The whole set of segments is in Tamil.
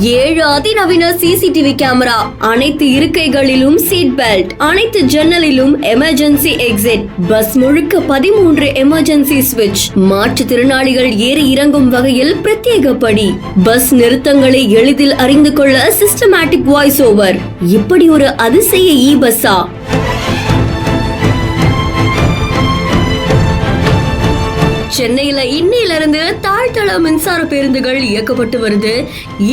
7 அதிநவீன சிசிடிவி கேமரா, அனைத்து இருக்கைகளிலும் சீட் பெல்ட், அனைத்து ஜன்னலிலும் எமர்ஜென்சி எக்ஸிட், பஸ் முழுக்க 13 எமர்ஜென்சி ஸ்விட்ச், மாற்றுத்திறனாளிகள் ஏறி இறங்கும் வகையில் பிரத்யேக படி, பஸ் நிறுத்தங்களை எளிதில் அறிந்து கொள்ள சிஸ்டமேட்டிக் வாய்ஸ் ஓவர். இப்படி ஒரு அதிசய இ பஸ்ஸா? சென்னையில இன்னையிலிருந்து தாழ்தள மின்சார பேருந்துகள் இயக்கப்பட்டு வருது.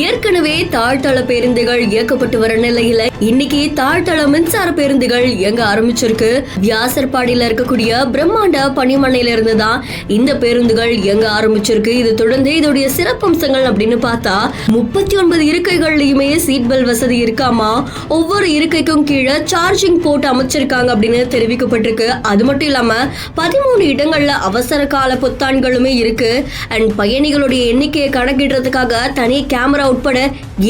ஏற்கனவே தாழ்தள பேருந்துகள் இயக்கப்பட்டு வர நிலையில இன்னைக்கு தாழ்தள மின்சார பேருந்துகள் இயங்க ஆரம்பிச்சிருக்கு. வியாசர்பாடியில இருக்கக்கூடிய பிரம்மாண்ட பணிமனையில இருந்து தான் இந்த பேருந்துகள் இயங்க ஆரம்பிச்சிருக்கு. இது தொடர்ந்து இதோடைய சிறப்பம்சங்கள் அப்படின்னு பார்த்தா 39 இருக்கைகள்லயுமே சீட் பெல்ட் வசதி இருக்காமா, ஒவ்வொரு இருக்கைக்கும் கீழே சார்ஜிங் போர்ட் அமைச்சிருக்காங்க அப்படின்னு தெரிவிக்கப்பட்டிருக்கு. அது மட்டும் இல்லாம 13 இடங்கள்ல அவசர கால பொத்தான்களுமே இருக்கு. அண்ட் பயணிகளுடைய எண்ணிக்கையை கணக்கிடுறதுக்காக தனி கேமரா உட்பட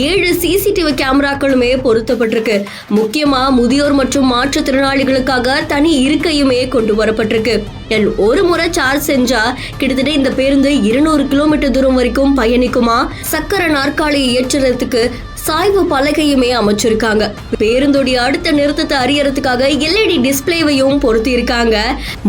7 சிசிடிவி கேமராக்களுமே பொருத்தப்பட்டிருக்கு. முக்கியமா முதியோர் மற்றும் மாற்றுத்திறனாளிகளுக்காக தனி இருக்கையுமே கொண்டு வரப்பட்டிருக்கு. ஒரு முறை சார்ஜ் செஞ்சா கிட்டத்தட்ட இந்த பேருந்து 200 கிலோமீட்டர் தூரம் வரைக்கும் பயணிக்குமா. சக்கர நாற்காலியை ஏற்றுறதுக்கு சாய்வு பலகையுமே அமைச்சிருக்காங்க. பேருந்துடைய அடுத்த நிறுத்தத்தை அறியறதுக்காக எல்இடி டிஸ்பிளேவையும் பொருத்தி இருக்காங்க.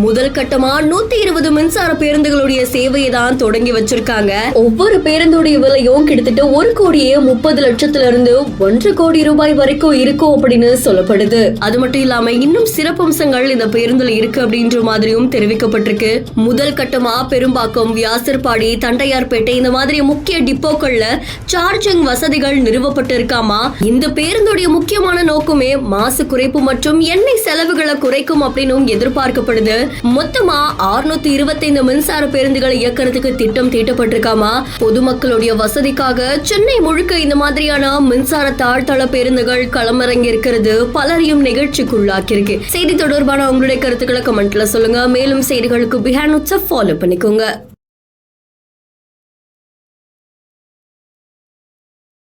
முதல் கட்டமா 120 மின்சார பேருந்துகளுடைய சேவையை தான் தொடங்கி வச்சிருக்காங்க. ஒவ்வொரு பேருந்துடைய விலையும் கிட்டத்தட்ட 1,30,00,000 1 கோடி ரூபாய் வரைக்கும் இருக்கும் அப்படின்னு சொல்லப்படுது. அது மட்டும் இல்லாம இன்னும் சிறப்பம்சங்கள் இந்த பேருந்துல இருக்கு அப்படின்ற மாதிரியும் தெரிவிக்கப்பட்டிருக்கு. முதல் கட்டமா பெரும்பாக்கம், வியாசர்பாடி, தண்டையார்பேட்டை இந்த மாதிரி முக்கிய டிப்போக்கள்ல சார்ஜிங் வசதிகள் நிறுவப்பட்டு இருக்காமா. இந்த பேருந்துடைய முக்கியமான நோக்கமே மாசு குறைப்பு மற்றும் எண்ணெய் செலவுகளை குறைக்கும் அப்படின்னு எதிர்பார்க்கப்படுது. மொத்தமா 625 மின்சார பேருந்துகளை இயக்கிறதுக்கு திட்டம் தீட்டப்பட்டிருக்காமா. பொதுமக்களுடைய வசதிக்காக சென்னை முழுக்க இந்த மாதிரியான மின்சார தாழ்தள பேருந்துகள் களமிறங்கி இருக்கிறது பலரையும் நிகழ்ச்சிக்குள்ளாக்கியிருக்கு. செய்தி தொடர்பான உங்களுடைய கருத்துக்களை கமெண்ட்ல சொல்லுங்க. மேலும் செய்திகளுக்கு பிஹேண்ட் ஃபாலோ பண்ணிக்கோங்க.